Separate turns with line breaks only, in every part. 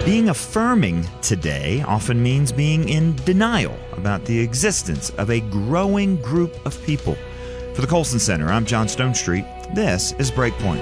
Being affirming today often means being in denial about the existence of a growing group of people. For the Colson Center, I'm John Stonestreet. This is Breakpoint.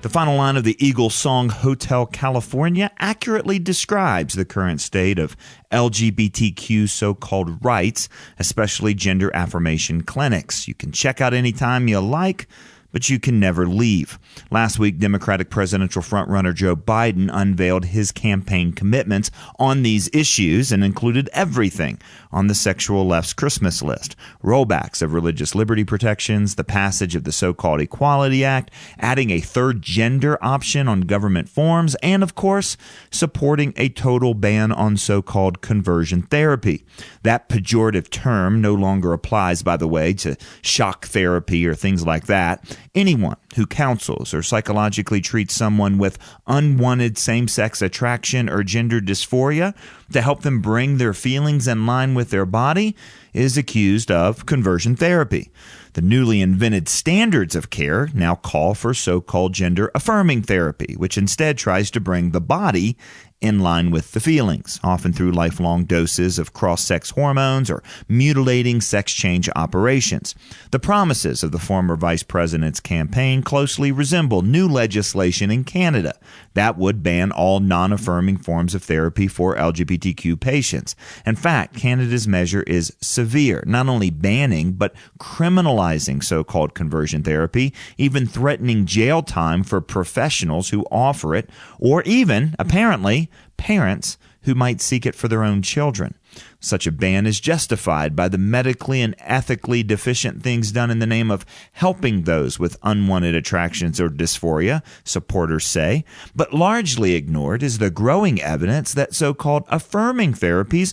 The final line of the Eagles song Hotel California accurately describes the current state of LGBTQ so-called rights, especially gender affirmation clinics. You can check out anytime you like, but you can never leave. Last week, Democratic presidential frontrunner Joe Biden unveiled his campaign commitments on these issues and included everything on the sexual left's Christmas list: rollbacks of religious liberty protections, the passage of the so-called Equality Act, adding a third gender option on government forms, and, of course, supporting a total ban on so-called conversion therapy. That pejorative term no longer applies, by the way, to shock therapy or things like that. Anyone who counsels or psychologically treats someone with unwanted same-sex attraction or gender dysphoria to help them bring their feelings in line with their body is accused of conversion therapy. The newly invented standards of care now call for so-called gender affirming therapy, which instead tries to bring the body in line with the feelings, often through lifelong doses of cross-sex hormones or mutilating sex change operations. The promises of the former vice president's campaign closely resemble new legislation in Canada that would ban all non-affirming forms of therapy for LGBTQ patients. In fact, Canada's measure is severe, not only banning but criminalizing so-called conversion therapy, even threatening jail time for professionals who offer it, or even, apparently, parents who might seek it for their own children. Such a ban is justified by the medically and ethically deficient things done in the name of helping those with unwanted attractions or dysphoria, supporters say, but largely ignored is the growing evidence that so-called affirming therapies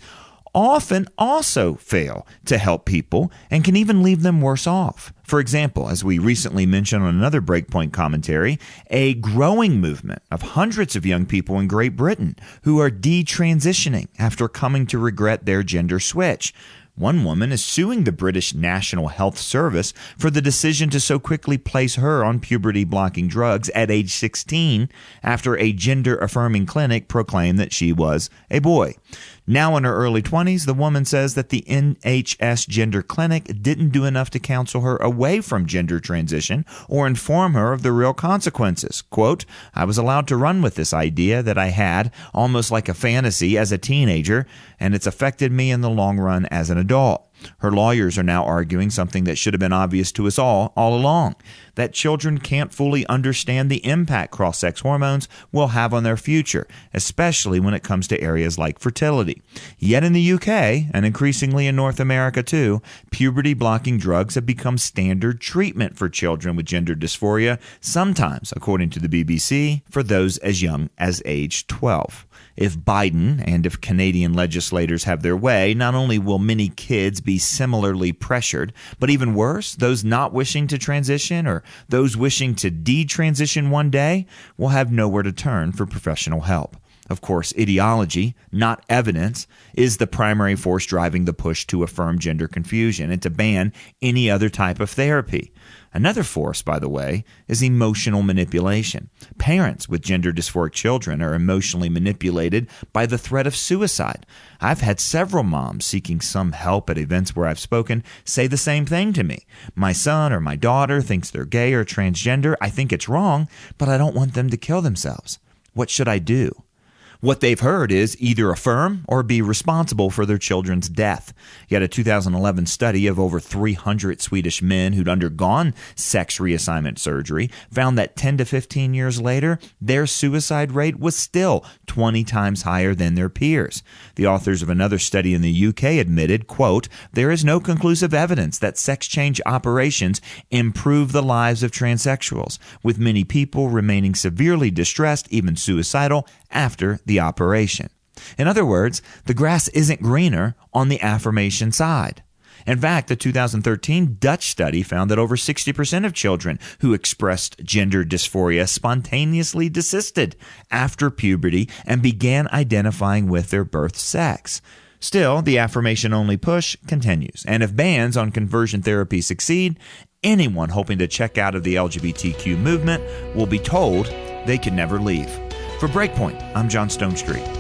often also fail to help people and can even leave them worse off. For example, as we recently mentioned on another Breakpoint commentary, a growing movement of hundreds of young people in Great Britain who are detransitioning after coming to regret their gender switch. One woman is suing the British National Health Service for the decision to so quickly place her on puberty-blocking drugs at age 16 after a gender-affirming clinic proclaimed that she was a boy. Now in her early 20s, the woman says that the NHS Gender Clinic didn't do enough to counsel her away from gender transition or inform her of the real consequences. Quote, "I was allowed to run with this idea that I had, almost like a fantasy, as a teenager, and it's affected me in the long run as an adult." Her lawyers are now arguing something that should have been obvious to us all along, that children can't fully understand the impact cross-sex hormones will have on their future, especially when it comes to areas like fertility. Yet in the UK, and increasingly in North America too, puberty-blocking drugs have become standard treatment for children with gender dysphoria, sometimes, according to the BBC, for those as young as age 12. If Biden and if Canadian legislators have their way, not only will many kids be similarly pressured, but even worse, those not wishing to transition or those wishing to detransition one day will have nowhere to turn for professional help. Of course, ideology, not evidence, is the primary force driving the push to affirm gender confusion and to ban any other type of therapy. Another force, by the way, is emotional manipulation. Parents with gender dysphoric children are emotionally manipulated by the threat of suicide. I've had several moms seeking some help at events where I've spoken say the same thing to me. My son or my daughter thinks they're gay or transgender. I think it's wrong, but I don't want them to kill themselves. What should I do? What they've heard is either affirm or be responsible for their children's death. Yet a 2011 study of over 300 Swedish men who'd undergone sex reassignment surgery found that 10 to 15 years later, their suicide rate was still 20 times higher than their peers. The authors of another study in the UK admitted, quote, "There is no conclusive evidence that sex change operations improve the lives of transsexuals, with many people remaining severely distressed, even suicidal, after the operation." In other words, the grass isn't greener on the affirmation side. In fact, the 2013 Dutch study found that over 60% of children who expressed gender dysphoria spontaneously desisted after puberty and began identifying with their birth sex. Still, the affirmation-only push continues, and if bans on conversion therapy succeed, anyone hoping to check out of the LGBTQ movement will be told they can never leave. For Breakpoint, I'm John Stonestreet.